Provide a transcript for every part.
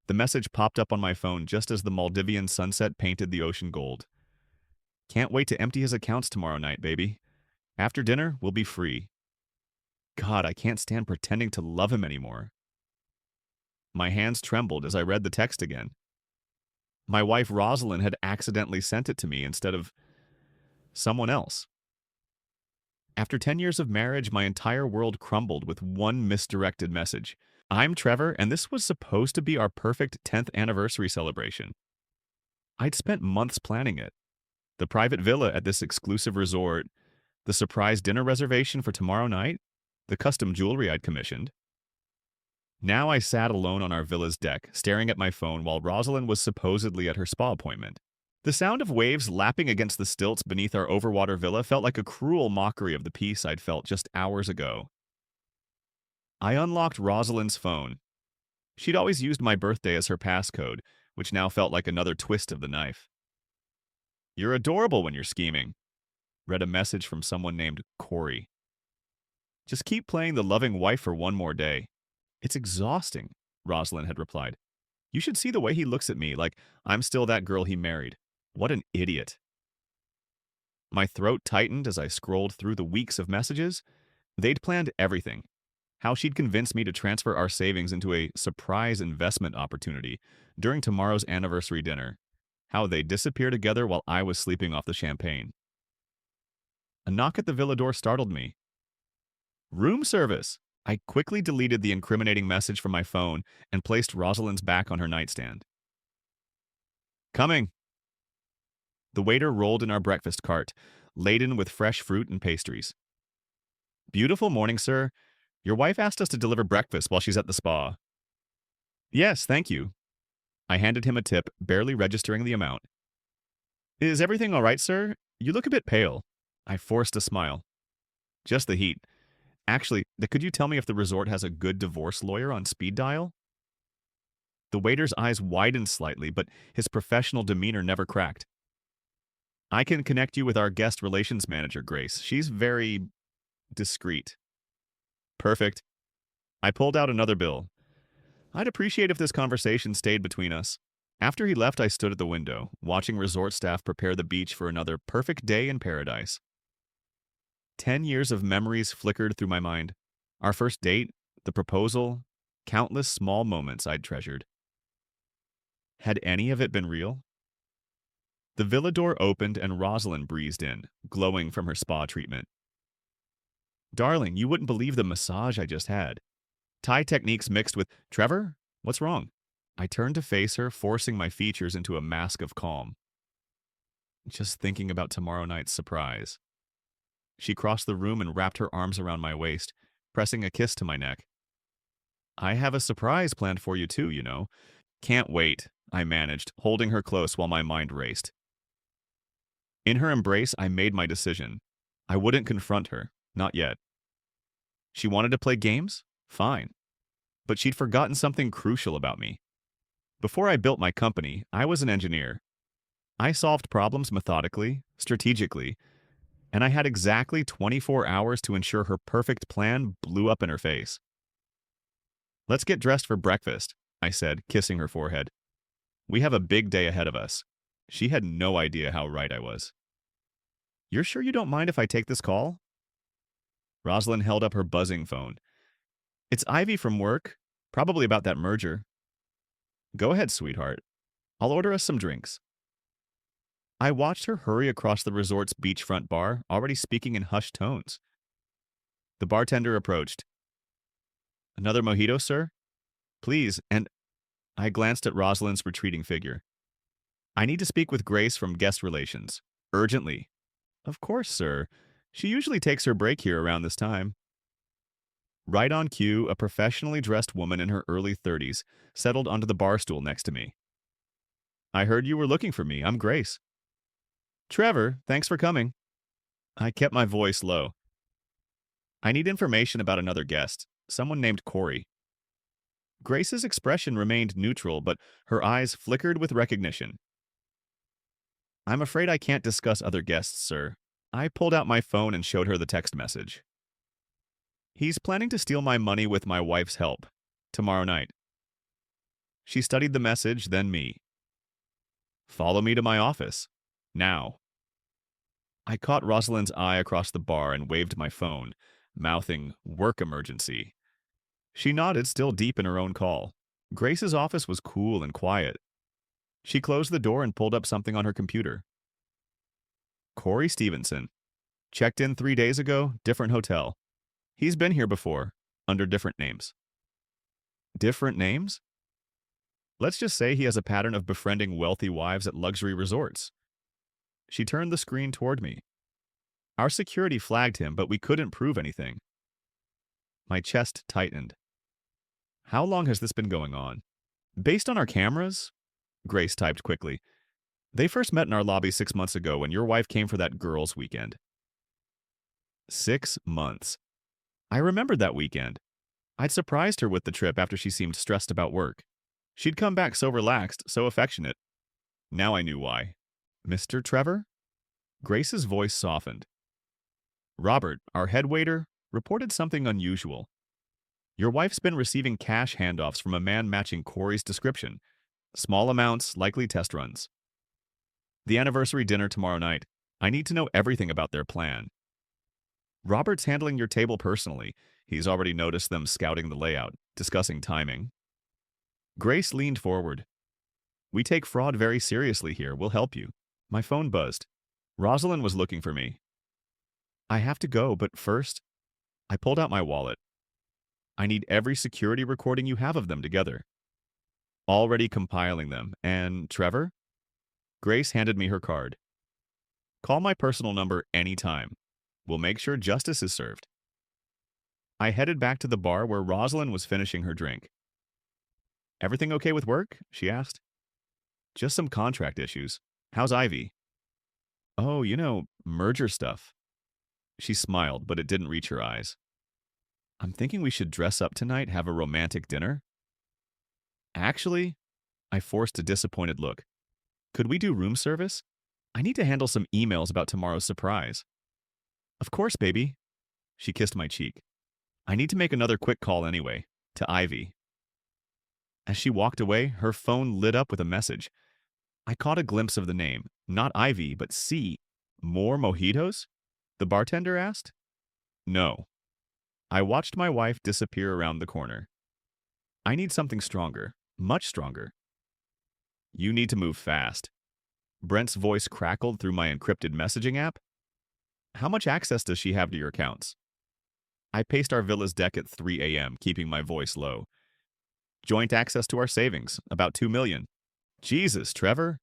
The message popped up on my phone just as the Maldivian sunset painted the ocean gold. Can't wait to empty his accounts tomorrow night, baby. After dinner, we'll be free. God, I can't stand pretending to love him anymore. My hands trembled as I read the text again. My wife Rosalind had accidentally sent it to me instead of someone else. After 10 years of marriage, my entire world crumbled with one misdirected message. I'm Trevor, and this was supposed to be our perfect 10th anniversary celebration. I'd spent months planning it. The private villa at this exclusive resort, the surprise dinner reservation for tomorrow night, the custom jewelry I'd commissioned. Now I sat alone on our villa's deck, staring at my phone while Rosalind was supposedly at her spa appointment. The sound of waves lapping against the stilts beneath our overwater villa felt like a cruel mockery of the peace I'd felt just hours ago. I unlocked Rosalind's phone. She'd always used my birthday as her passcode, which now felt like another twist of the knife. "You're adorable when you're scheming," read a message from someone named Corey. "Just keep playing the loving wife for one more day." "It's exhausting," Rosalind had replied. "You should see the way he looks at me, like I'm still that girl he married. What an idiot." My throat tightened as I scrolled through the weeks of messages. They'd planned everything. How she'd convinced me to transfer our savings into a surprise investment opportunity during tomorrow's anniversary dinner. How they'd disappear together while I was sleeping off the champagne. A knock at the villa door startled me. "Room service!" I quickly deleted the incriminating message from my phone and placed Rosalind's back on her nightstand. "Coming!" The waiter rolled in our breakfast cart, laden with fresh fruit and pastries. "Beautiful morning, sir. Your wife asked us to deliver breakfast while she's at the spa." "Yes, thank you." I handed him a tip, barely registering the amount. "Is everything all right, sir? You look a bit pale." I forced a smile. "Just the heat. Actually, could you tell me if the resort has a good divorce lawyer on speed dial?" The waiter's eyes widened slightly, but his professional demeanor never cracked. "I can connect you with our guest relations manager, Grace. She's very discreet." "Perfect." I pulled out another bill. "I'd appreciate if this conversation stayed between us." After he left, I stood at the window, watching resort staff prepare the beach for another perfect day in paradise. 10 years of memories flickered through my mind. Our first date, the proposal, countless small moments I'd treasured. Had any of it been real? The villa door opened and Rosalind breezed in, glowing from her spa treatment. "Darling, you wouldn't believe the massage I just had. Thai techniques mixed with, Trevor, what's wrong?" I turned to face her, forcing my features into a mask of calm. "Just thinking about tomorrow night's surprise." She crossed the room and wrapped her arms around my waist, pressing a kiss to my neck. "I have a surprise planned for you too, you know." "Can't wait," I managed, holding her close while my mind raced. In her embrace, I made my decision. I wouldn't confront her, not yet. She wanted to play games? Fine. But she'd forgotten something crucial about me. Before I built my company, I was an engineer. I solved problems methodically, strategically, and I had exactly 24 hours to ensure her perfect plan blew up in her face. "Let's get dressed for breakfast," I said, kissing her forehead. "We have a big day ahead of us." She had no idea how right I was. "You're sure you don't mind if I take this call?" Rosalind held up her buzzing phone. "It's Ivy from work, probably about that merger." "Go ahead, sweetheart. I'll order us some drinks." I watched her hurry across the resort's beachfront bar, already speaking in hushed tones. The bartender approached. "Another mojito, sir?" "Please," and I glanced at Rosalind's retreating figure. "I need to speak with Grace from Guest Relations. Urgently." "Of course, sir. She usually takes her break here around this time." Right on cue, a professionally dressed woman in her early 30s settled onto the bar stool next to me. "I heard you were looking for me. I'm Grace." "Trevor, thanks for coming." I kept my voice low. "I need information about another guest, someone named Corey." Grace's expression remained neutral, but her eyes flickered with recognition. "I'm afraid I can't discuss other guests, sir." I pulled out my phone and showed her the text message. "He's planning to steal my money with my wife's help. Tomorrow night." She studied the message, then me. Follow me to my office. Now. I caught Rosalind's eye across the bar and waved my phone, mouthing, "Work emergency." She nodded, still deep in her own call. Grace's office was cool and quiet. She closed the door and pulled up something on her computer. Corey Stevenson. Checked in 3 days ago, different hotel. He's been here before, under different names. Different names? Let's just say he has a pattern of befriending wealthy wives at luxury resorts. She turned the screen toward me. Our security flagged him, but we couldn't prove anything. My chest tightened. How long has this been going on? Based on our cameras? Grace typed quickly. They first met in our lobby 6 months ago when your wife came for that girls' weekend. 6 months. I remembered that weekend. I'd surprised her with the trip after she seemed stressed about work. She'd come back so relaxed, so affectionate. Now I knew why. Mr. Trevor? Grace's voice softened. Robert, our head waiter, reported something unusual. Your wife's been receiving cash handoffs from a man matching Corey's description. Small amounts, likely test runs. The anniversary dinner tomorrow night. I need to know everything about their plan. Robert's handling your table personally. He's already noticed them scouting the layout, discussing timing. Grace leaned forward. We take fraud very seriously here. We'll help you. My phone buzzed. Rosalind was looking for me. I have to go, but first, I pulled out my wallet. I need every security recording you have of them together. Already compiling them. And Trevor? Grace handed me her card. Call my personal number anytime. We'll make sure justice is served. I headed back to the bar where Rosalind was finishing her drink. Everything okay with work? She asked. Just some contract issues. How's Ivy? Oh, merger stuff. She smiled, but it didn't reach her eyes. I'm thinking we should dress up tonight, have a romantic dinner. Actually, I forced a disappointed look. Could we do room service? I need to handle some emails about tomorrow's surprise. Of course, baby. She kissed my cheek. I need to make another quick call anyway, to Ivy. As she walked away, her phone lit up with a message. I caught a glimpse of the name, not Ivy, but C. More mojitos? The bartender asked. No. I watched my wife disappear around the corner. I need something stronger, much stronger. You need to move fast. Brent's voice crackled through my encrypted messaging app. How much access does she have to your accounts? I paced our villa's deck at 3 a.m., keeping my voice low. Joint access to our savings, about $2 million. Jesus, Trevor.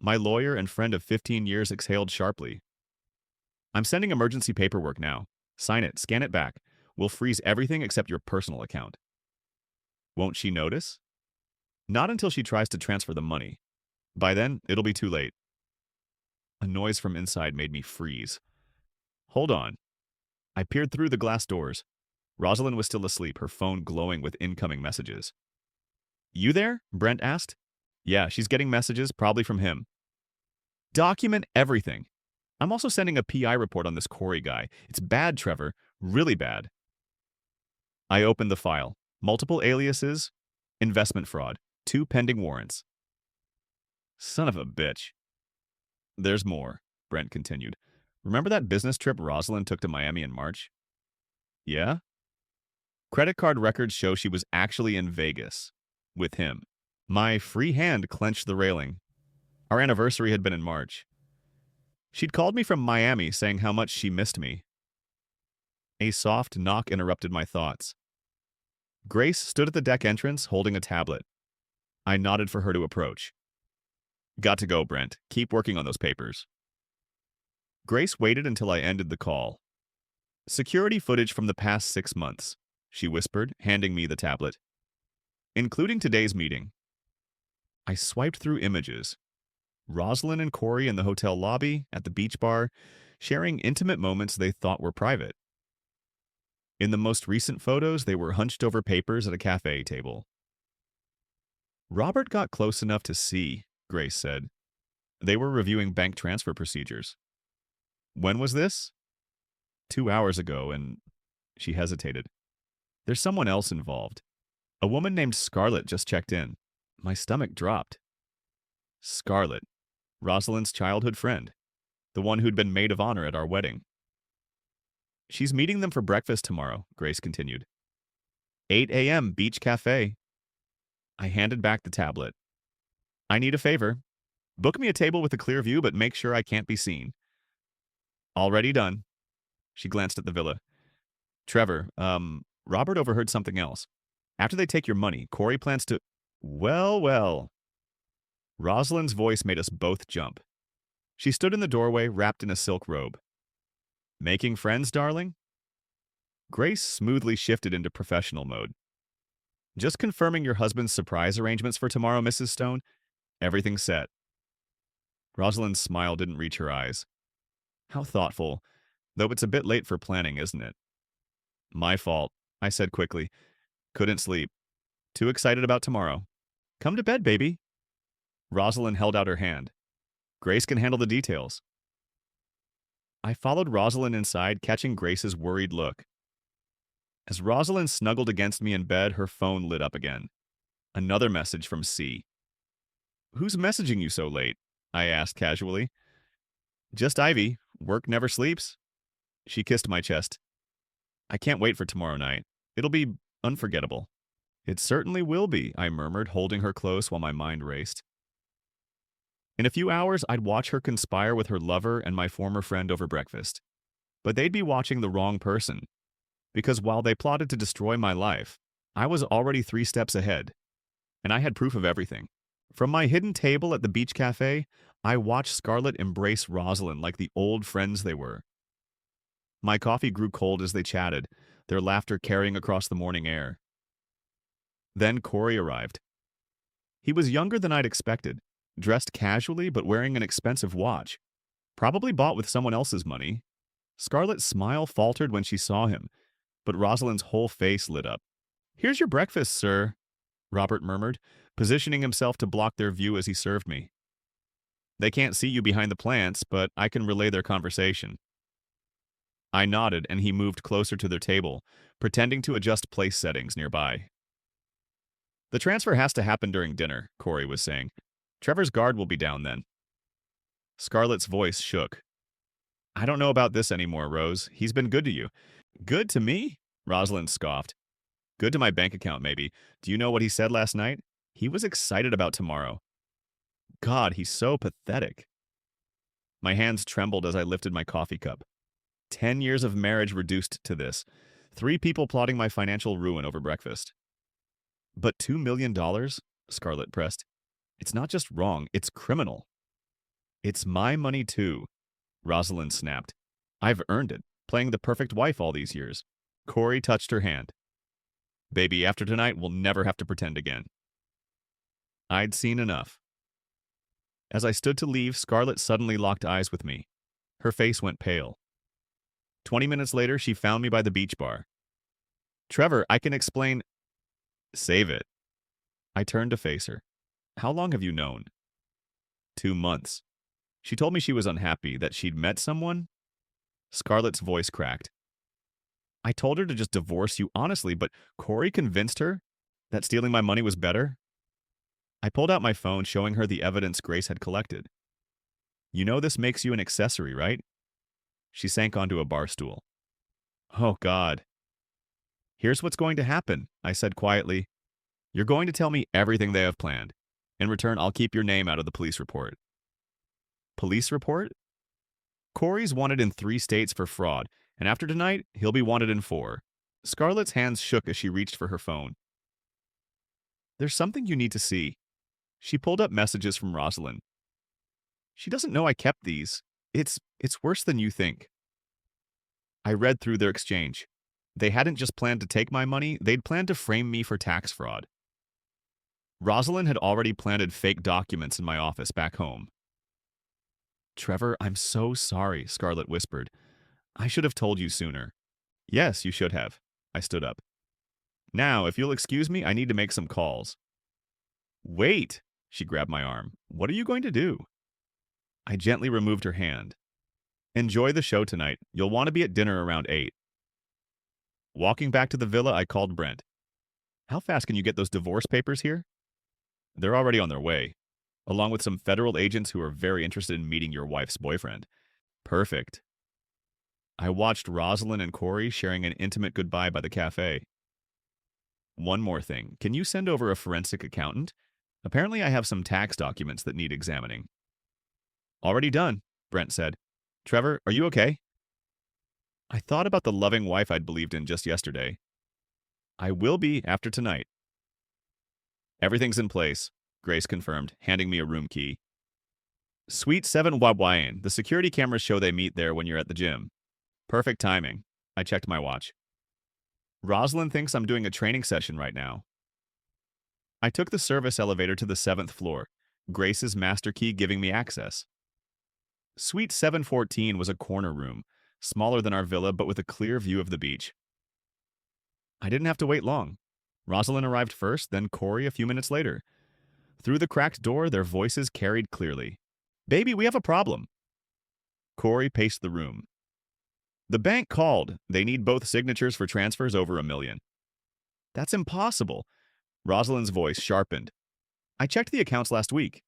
My lawyer and friend of 15 years exhaled sharply. I'm sending emergency paperwork now. Sign it, scan it back. We'll freeze everything except your personal account. Won't she notice? Not until she tries to transfer the money. By then, it'll be too late. A noise from inside made me freeze. Hold on. I peered through the glass doors. Rosalind was still asleep, her phone glowing with incoming messages. You there? Brent asked. Yeah, she's getting messages, probably from him. Document everything. I'm also sending a PI report on this Corey guy. It's bad, Trevor. Really bad. I opened the file. Multiple aliases, investment fraud, 2 pending warrants. Son of a bitch. There's more, Brent continued. Remember that business trip Rosalind took to Miami in March? Yeah? Credit card records show she was actually in Vegas. With him. My free hand clenched the railing. Our anniversary had been in March. She'd called me from Miami saying how much she missed me. A soft knock interrupted my thoughts. Grace stood at the deck entrance holding a tablet. I nodded for her to approach. Got to go, Brent. Keep working on those papers. Grace waited until I ended the call. Security footage from the past 6 months, she whispered, handing me the tablet. Including today's meeting. I swiped through images. Rosalind and Corey in the hotel lobby, at the beach bar, sharing intimate moments they thought were private. In the most recent photos, they were hunched over papers at a cafe table. Robert got close enough to see, Grace said. They were reviewing bank transfer procedures. When was this? 2 hours ago, and she hesitated. There's someone else involved. A woman named Scarlett just checked in. My stomach dropped. Scarlett, Rosalind's childhood friend, the one who'd been maid of honor at our wedding. She's meeting them for breakfast tomorrow, Grace continued. 8 a.m., Beach Cafe. I handed back the tablet. I need a favor. Book me a table with a clear view, but make sure I can't be seen. Already done. She glanced at the villa. Trevor, Robert overheard something else. After they take your money, Corey plans to... Well, well. Rosalind's voice made us both jump. She stood in the doorway, wrapped in a silk robe. Making friends, darling? Grace smoothly shifted into professional mode. Just confirming your husband's surprise arrangements for tomorrow, Mrs. Stone. Everything's set. Rosalind's smile didn't reach her eyes. How thoughtful, though it's a bit late for planning, isn't it? My fault, I said quickly. Couldn't sleep. Too excited about tomorrow. Come to bed, baby. Rosalind held out her hand. Grace can handle the details. I followed Rosalind inside, catching Grace's worried look. As Rosalind snuggled against me in bed, her phone lit up again. Another message from C. Who's messaging you so late? I asked casually. Just Ivy. Work never sleeps. She kissed my chest. I can't wait for tomorrow night. It'll be unforgettable. It certainly will be, I murmured, holding her close while my mind raced. In a few hours, I'd watch her conspire with her lover and my former friend over breakfast. But they'd be watching the wrong person. Because while they plotted to destroy my life, I was already 3 steps ahead. And I had proof of everything. From my hidden table at the beach cafe, I watched Scarlett embrace Rosalind like the old friends they were. My coffee grew cold as they chatted, their laughter carrying across the morning air. Then Corey arrived. He was younger than I'd expected, dressed casually but wearing an expensive watch, probably bought with someone else's money. Scarlett's smile faltered when she saw him, but Rosalind's whole face lit up. Here's your breakfast, sir, Robert murmured, positioning himself to block their view as he served me. They can't see you behind the plants, but I can relay their conversation. I nodded, and he moved closer to their table, pretending to adjust place settings nearby. The transfer has to happen during dinner, Corey was saying. Trevor's guard will be down then. Scarlett's voice shook. I don't know about this anymore, Rose. He's been good to you. Good to me? Rosalind scoffed. Good to my bank account, maybe. Do you know what he said last night? He was excited about tomorrow. God, he's so pathetic. My hands trembled as I lifted my coffee cup. 10 years of marriage reduced to this. 3 people plotting my financial ruin over breakfast. But $2 million? Scarlett pressed. It's not just wrong, it's criminal. It's my money too, Rosalind snapped. I've earned it, playing the perfect wife all these years. Corey touched her hand. Baby, after tonight, we'll never have to pretend again. I'd seen enough. As I stood to leave, Scarlett suddenly locked eyes with me. Her face went pale. 20 minutes later, she found me by the beach bar. Trevor, I can explain... Save it. I turned to face her. How long have you known? 2 months. She told me she was unhappy, that she'd met someone. Scarlett's voice cracked. I told her to just divorce you honestly, but Corey convinced her that stealing my money was better. I pulled out my phone, showing her the evidence Grace had collected. You know this makes you an accessory, right? She sank onto a bar stool. Oh, God. Here's what's going to happen, I said quietly. You're going to tell me everything they have planned. In return, I'll keep your name out of the police report. Police report? Corey's wanted in 3 states for fraud, and after tonight, he'll be wanted in 4. Scarlett's hands shook as she reached for her phone. There's something you need to see. She pulled up messages from Rosalind. She doesn't know I kept these. It's worse than you think. I read through their exchange. They hadn't just planned to take my money, they'd planned to frame me for tax fraud. Rosalind had already planted fake documents in my office back home. Trevor, I'm so sorry, Scarlett whispered. I should have told you sooner. Yes, you should have. I stood up. Now, if you'll excuse me, I need to make some calls. Wait, she grabbed my arm. What are you going to do? I gently removed her hand. Enjoy the show tonight. You'll want to be at dinner around 8. Walking back to the villa, I called Brent. How fast can you get those divorce papers here? They're already on their way, along with some federal agents who are very interested in meeting your wife's boyfriend. Perfect. I watched Rosalind and Corey sharing an intimate goodbye by the cafe. One more thing. Can you send over a forensic accountant? Apparently, I have some tax documents that need examining. Already done, Brent said. Trevor, are you okay? I thought about the loving wife I'd believed in just yesterday. I will be after tonight. Everything's in place, Grace confirmed, handing me a room key. Suite 7 Wabwayan. The security cameras show they meet there when you're at the gym. Perfect timing. I checked my watch. Rosalind thinks I'm doing a training session right now. I took the service elevator to the 7th floor, Grace's master key giving me access. Suite 714 was a corner room, smaller than our villa but with a clear view of the beach. I didn't have to wait long. Rosalind arrived first, then Corey a few minutes later. Through the cracked door, their voices carried clearly. Baby, we have a problem. Corey paced the room. The bank called. They need both signatures for transfers over $1 million. That's impossible. Rosalind's voice sharpened. I checked the accounts last week.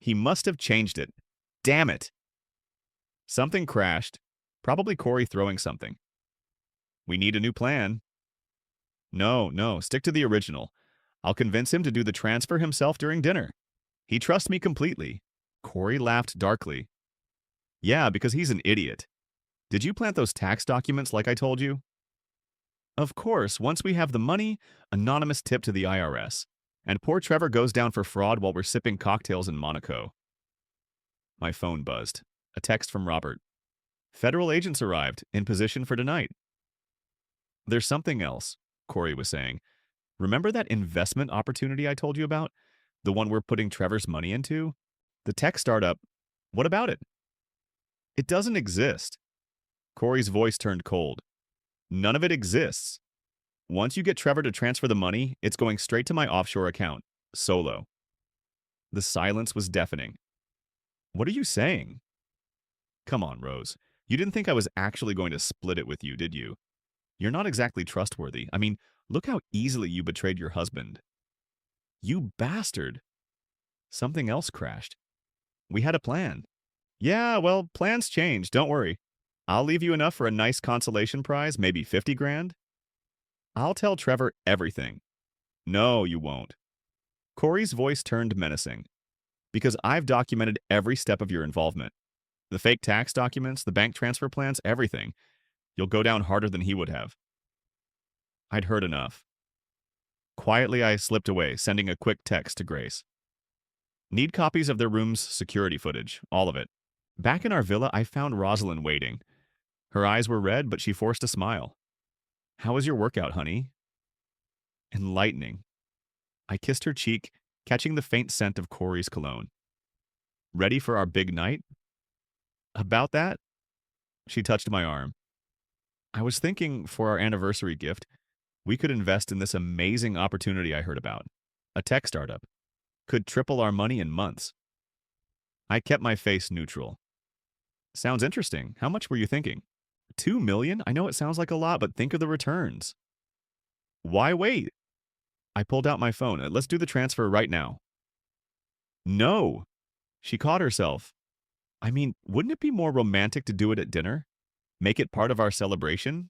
He must have changed it. Damn it. Something crashed. Probably Corey throwing something. We need a new plan. No, stick to the original. I'll convince him to do the transfer himself during dinner. He trusts me completely. Corey laughed darkly. Yeah, because he's an idiot. Did you plant those tax documents like I told you? Of course, once we have the money, anonymous tip to the IRS. And poor Trevor goes down for fraud while we're sipping cocktails in Monaco. My phone buzzed. A text from Robert. Federal agents arrived, in position for tonight. There's something else, Corey was saying. Remember that investment opportunity I told you about? The one we're putting Trevor's money into? The tech startup. What about it? It doesn't exist. Corey's voice turned cold. None of it exists. Once you get Trevor to transfer the money, it's going straight to my offshore account, solo. The silence was deafening. What are you saying? Come on, Rose. You didn't think I was actually going to split it with you, did you? You're not exactly trustworthy. I mean, look how easily you betrayed your husband. You bastard. Something else crashed. We had a plan. Yeah, well, plans change, don't worry. I'll leave you enough for a nice consolation prize, maybe 50 grand. I'll tell Trevor everything. No, you won't. Corey's voice turned menacing. Because I've documented every step of your involvement. The fake tax documents, the bank transfer plans, everything. You'll go down harder than he would have. I'd heard enough. Quietly, I slipped away, sending a quick text to Grace. Need copies of their room's security footage, all of it. Back in our villa, I found Rosalind waiting. Her eyes were red, but she forced a smile. How was your workout, honey? Enlightening. I kissed her cheek, catching the faint scent of Corey's cologne. Ready for our big night? About that? She touched my arm. I was thinking, for our anniversary gift, we could invest in this amazing opportunity I heard about. A tech startup. Could triple our money in months. I kept my face neutral. Sounds interesting. How much were you thinking? $2 million? I know it sounds like a lot, but think of the returns. Why wait? I pulled out my phone. Let's do the transfer right now. No. She caught herself. I mean, wouldn't it be more romantic to do it at dinner? Make it part of our celebration?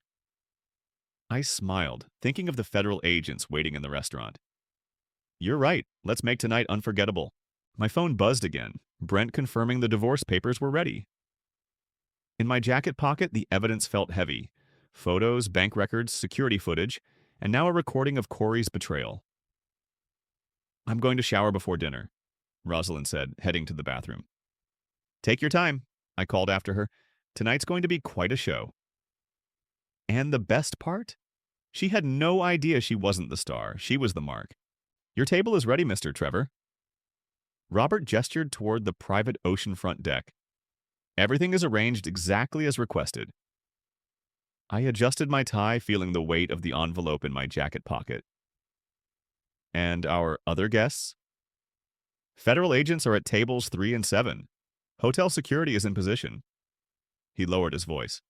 I smiled, thinking of the federal agents waiting in the restaurant. You're right. Let's make tonight unforgettable. My phone buzzed again, Brent confirming the divorce papers were ready. In my jacket pocket, the evidence felt heavy. Photos, bank records, security footage, and now a recording of Corey's betrayal. I'm going to shower before dinner, Rosalind said, heading to the bathroom. Take your time, I called after her. Tonight's going to be quite a show. And the best part? She had no idea she wasn't the star. She was the mark. Your table is ready, Mr. Trevor. Robert gestured toward the private oceanfront deck. Everything is arranged exactly as requested. I adjusted my tie, feeling the weight of the envelope in my jacket pocket. And our other guests? Federal agents are at tables 3 and 7. Hotel security is in position. He lowered his voice.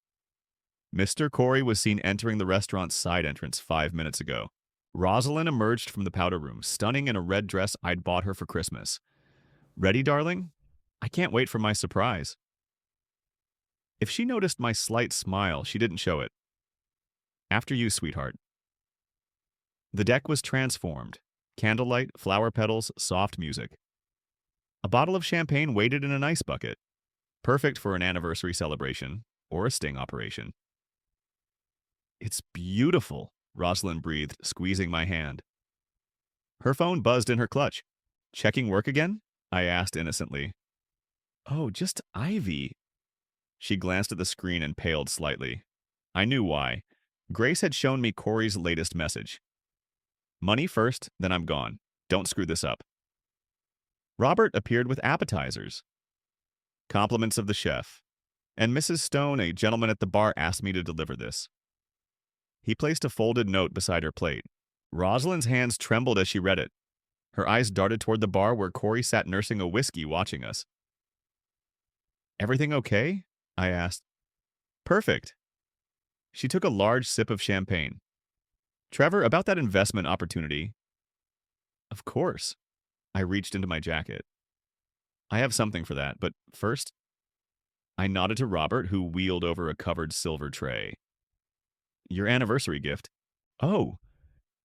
Mr. Corey was seen entering the restaurant's side entrance 5 minutes ago. Rosalind emerged from the powder room, stunning in a red dress I'd bought her for Christmas. Ready, darling? I can't wait for my surprise. If she noticed my slight smile, she didn't show it. After you, sweetheart. The deck was transformed. Candlelight, flower petals, soft music. A bottle of champagne waited in an ice bucket. Perfect for an anniversary celebration or a sting operation. It's beautiful, Rosalind breathed, squeezing my hand. Her phone buzzed in her clutch. Checking work again? I asked innocently. Oh, just Ivy. She glanced at the screen and paled slightly. I knew why. Grace had shown me Corey's latest message. Money first, then I'm gone. Don't screw this up. Robert appeared with appetizers. Compliments of the chef. And Mrs. Stone, a gentleman at the bar, asked me to deliver this. He placed a folded note beside her plate. Rosalind's hands trembled as she read it. Her eyes darted toward the bar where Corey sat nursing a whiskey watching us. Everything okay? I asked. Perfect. She took a large sip of champagne. Trevor, about that investment opportunity. Of course. I reached into my jacket. I have something for that, but first, I nodded to Robert, who wheeled over a covered silver tray. Your anniversary gift. Oh.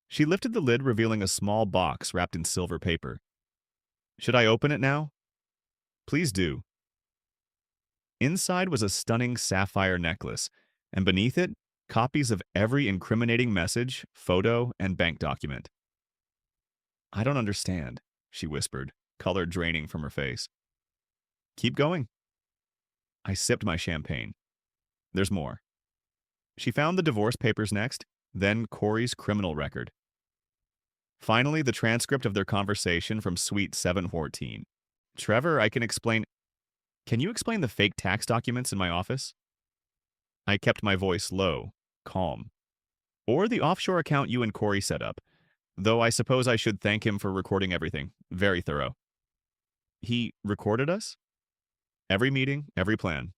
She lifted the lid, revealing a small box wrapped in silver paper. Should I open it now? Please do. Inside was a stunning sapphire necklace, and beneath it, copies of every incriminating message, photo, and bank document. I don't understand, she whispered, color draining from her face. Keep going. I sipped my champagne. There's more. She found the divorce papers next, then Corey's criminal record. Finally, the transcript of their conversation from Suite 714. Trevor, I can explain. Can you explain the fake tax documents in my office? I kept my voice low, calm. Or the offshore account you and Corey set up, though I suppose I should thank him for recording everything. Very thorough. He recorded us? Every meeting, every plan.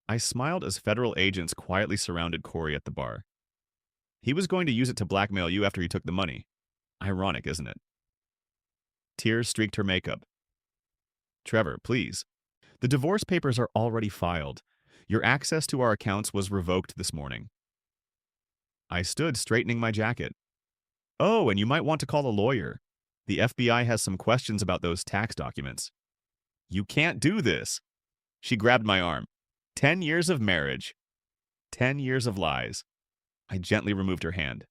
I smiled as federal agents quietly surrounded Corey at the bar. He was going to use it to blackmail you after he took the money. Ironic, isn't it? Tears streaked her makeup. Trevor, please. The divorce papers are already filed. Your access to our accounts was revoked this morning. I stood, straightening my jacket. Oh, and you might want to call a lawyer. The FBI has some questions about those tax documents. You can't do this. She grabbed my arm. 10 years of marriage. 10 years of lies. I gently removed her hand.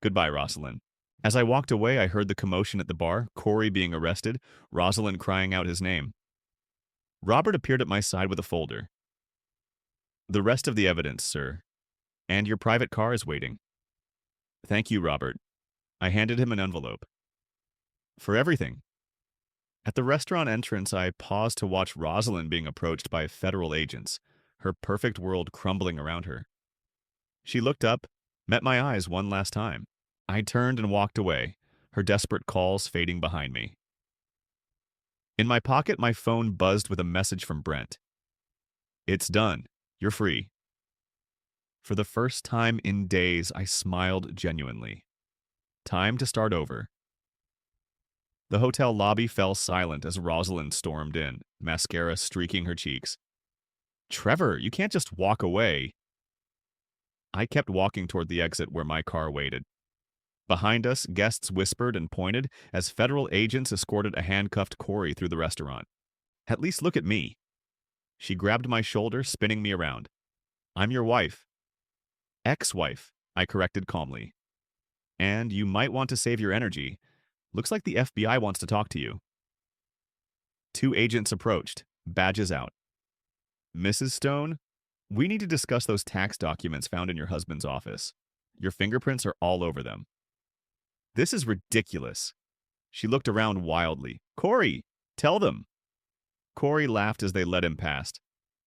Goodbye, Rosalind. As I walked away, I heard the commotion at the bar, Corey being arrested, Rosalind crying out his name. Robert appeared at my side with a folder. The rest of the evidence, sir. And your private car is waiting. Thank you, Robert. I handed him an envelope. For everything. At the restaurant entrance, I paused to watch Rosalind being approached by federal agents, her perfect world crumbling around her. She looked up, met my eyes one last time. I turned and walked away, her desperate calls fading behind me. In my pocket, my phone buzzed with a message from Brent. It's done. You're free. For the first time in days, I smiled genuinely. Time to start over. The hotel lobby fell silent as Rosalind stormed in, mascara streaking her cheeks. Trevor, you can't just walk away. I kept walking toward the exit where my car waited. Behind us, guests whispered and pointed as federal agents escorted a handcuffed Corey through the restaurant. At least look at me. She grabbed my shoulder, spinning me around. I'm your wife. Ex-wife, I corrected calmly. And you might want to save your energy. Looks like the FBI wants to talk to you. 2 agents approached, badges out. Mrs. Stone, we need to discuss those tax documents found in your husband's office. Your fingerprints are all over them. This is ridiculous. She looked around wildly. Corey, tell them. Corey laughed as they led him past.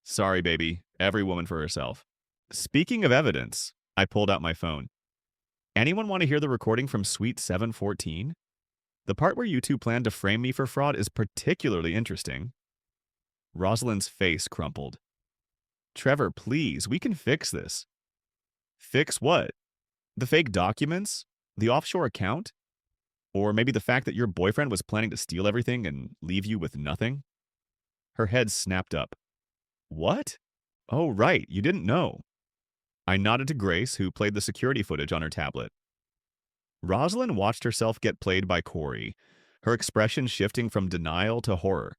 Sorry, baby. Every woman for herself. Speaking of evidence, I pulled out my phone. Anyone want to hear the recording from Suite 714? The part where you two plan to frame me for fraud is particularly interesting. Rosalind's face crumpled. Trevor, please, we can fix this. Fix what? The fake documents? The offshore account? Or maybe the fact that your boyfriend was planning to steal everything and leave you with nothing? Her head snapped up. What? Oh, right, you didn't know. I nodded to Grace, who played the security footage on her tablet. Rosalind watched herself get played by Corey, her expression shifting from denial to horror.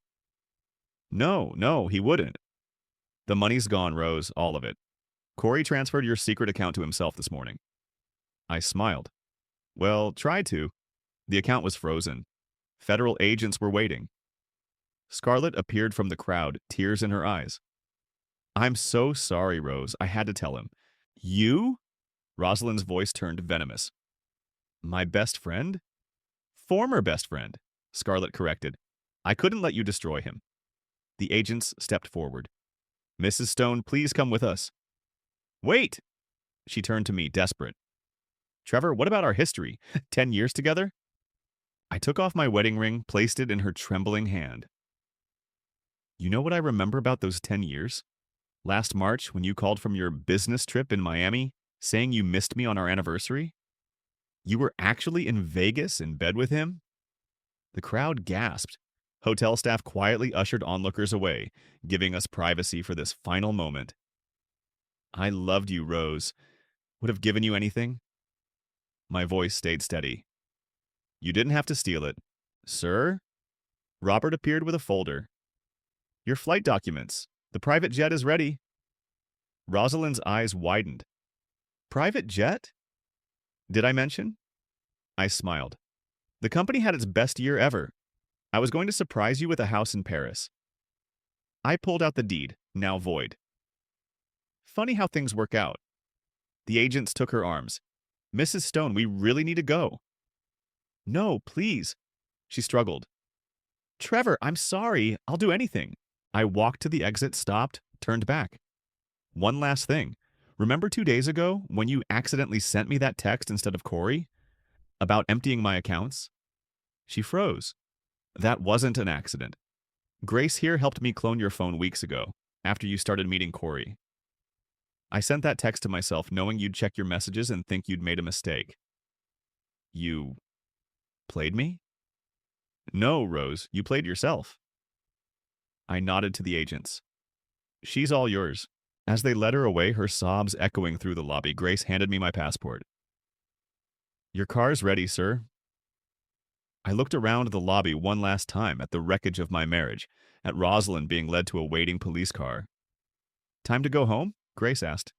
No, no, he wouldn't. The money's gone, Rose, all of it. Corey transferred your secret account to himself this morning. I smiled. Well, tried to. The account was frozen. Federal agents were waiting. Scarlett appeared from the crowd, tears in her eyes. I'm so sorry, Rose. I had to tell him. You? Rosalind's voice turned venomous. My best friend? Former best friend, Scarlett corrected. I couldn't let you destroy him. The agents stepped forward. Mrs. Stone, please come with us. Wait! She turned to me, desperate. Trevor, what about our history? 10 years together? I took off my wedding ring, placed it in her trembling hand. You know what I remember about those 10 years? Last March, when you called from your business trip in Miami, saying you missed me on our anniversary? You were actually in Vegas in bed with him? The crowd gasped. Hotel staff quietly ushered onlookers away, giving us privacy for this final moment. I loved you, Rose. Would have given you anything. My voice stayed steady. You didn't have to steal it. Sir? Robert appeared with a folder. Your flight documents. The private jet is ready. Rosalind's eyes widened. Private jet? Did I mention? I smiled. The company had its best year ever. I was going to surprise you with a house in Paris. I pulled out the deed, now void. Funny how things work out. The agents took her arms. Mrs. Stone, we really need to go. No, please. She struggled. Trevor, I'm sorry. I'll do anything. I walked to the exit, stopped, turned back. One last thing. Remember 2 days ago when you accidentally sent me that text instead of Corey? About emptying my accounts? She froze. That wasn't an accident. Grace here helped me clone your phone weeks ago, after you started meeting Corey. I sent that text to myself knowing you'd check your messages and think you'd made a mistake. You played me? No, Rose, you played yourself. I nodded to the agents. She's all yours. As they led her away, her sobs echoing through the lobby, Grace handed me my passport. Your car's ready, sir. I looked around the lobby one last time at the wreckage of my marriage, at Rosalind being led to a waiting police car. Time to go home? Grace asked.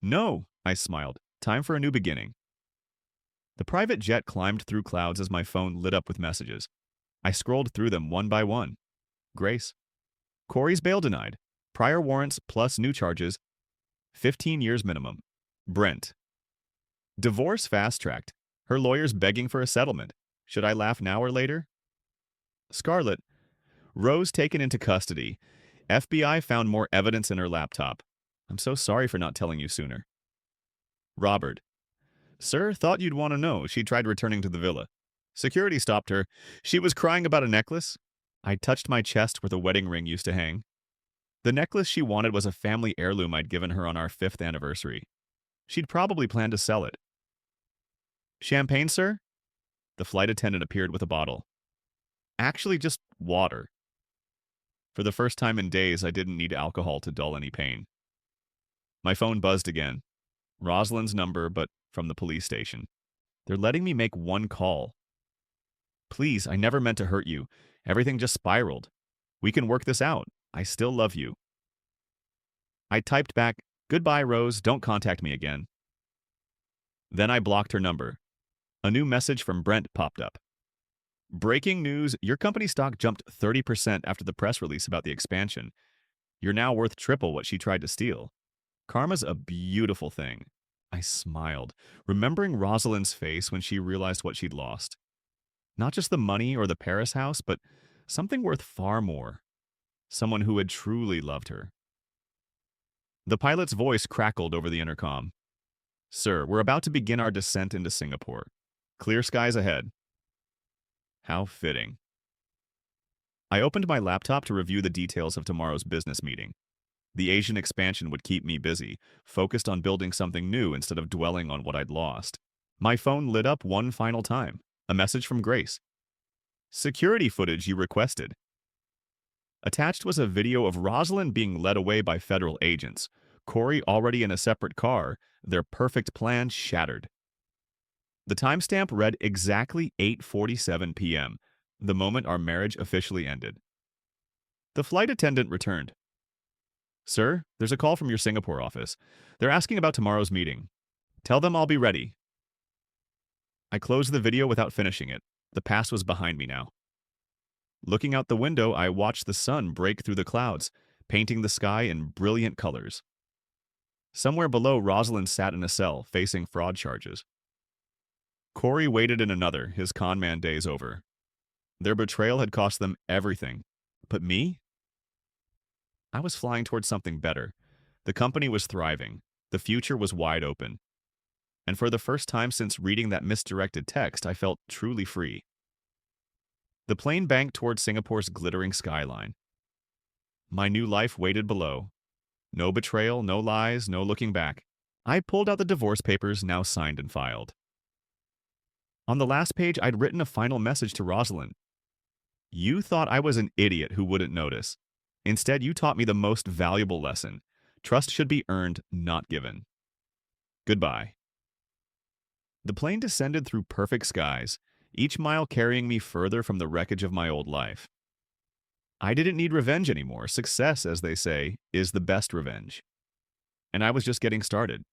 No, I smiled. Time for a new beginning. The private jet climbed through clouds as my phone lit up with messages. I scrolled through them one by one. Grace. Corey's bail denied. Prior warrants plus new charges. 15 years minimum. Brent. Divorce fast-tracked. Her lawyers begging for a settlement. Should I laugh now or later? Scarlett. Rose taken into custody. FBI found more evidence in her laptop. I'm so sorry for not telling you sooner. Robert. Sir, thought you'd want to know. She tried returning to the villa. Security stopped her. She was crying about a necklace. I touched my chest where the wedding ring used to hang. The necklace she wanted was a family heirloom I'd given her on our 5th anniversary. She'd probably planned to sell it. Champagne, sir? The flight attendant appeared with a bottle. Actually, just water. For the first time in days, I didn't need alcohol to dull any pain. My phone buzzed again. Rosalind's number, but from the police station. They're letting me make one call. Please, I never meant to hurt you. Everything just spiraled. We can work this out. I still love you. I typed back, Goodbye, Rose. Don't contact me again. Then I blocked her number. A new message from Brent popped up. Breaking news, your company stock jumped 30% after the press release about the expansion. You're now worth triple what she tried to steal. Karma's a beautiful thing. I smiled, remembering Rosalind's face when she realized what she'd lost. Not just the money or the Paris house, but something worth far more. Someone who had truly loved her. The pilot's voice crackled over the intercom. Sir, we're about to begin our descent into Singapore. Clear skies ahead. How fitting. I opened my laptop to review the details of tomorrow's business meeting. The Asian expansion would keep me busy, focused on building something new instead of dwelling on what I'd lost. My phone lit up one final time. A message from Grace. Security footage you requested. Attached was a video of Rosalind being led away by federal agents. Corey already in a separate car, their perfect plan shattered. The timestamp read exactly 8:47 p.m., the moment our marriage officially ended. The flight attendant returned. Sir, there's a call from your Singapore office. They're asking about tomorrow's meeting. Tell them I'll be ready. I closed the video without finishing it. The past was behind me now. Looking out the window, I watched the sun break through the clouds, painting the sky in brilliant colors. Somewhere below, Rosalind sat in a cell, facing fraud charges. Corey waited in another, his conman days over. Their betrayal had cost them everything. But me? I was flying towards something better. The company was thriving. The future was wide open. And for the first time since reading that misdirected text, I felt truly free. The plane banked toward Singapore's glittering skyline. My new life waited below. No betrayal, no lies, no looking back. I pulled out the divorce papers, now signed and filed. On the last page, I'd written a final message to Rosalind. You thought I was an idiot who wouldn't notice. Instead, you taught me the most valuable lesson. Trust should be earned, not given. Goodbye. The plane descended through perfect skies, each mile carrying me further from the wreckage of my old life. I didn't need revenge anymore. Success, as they say, is the best revenge. And I was just getting started.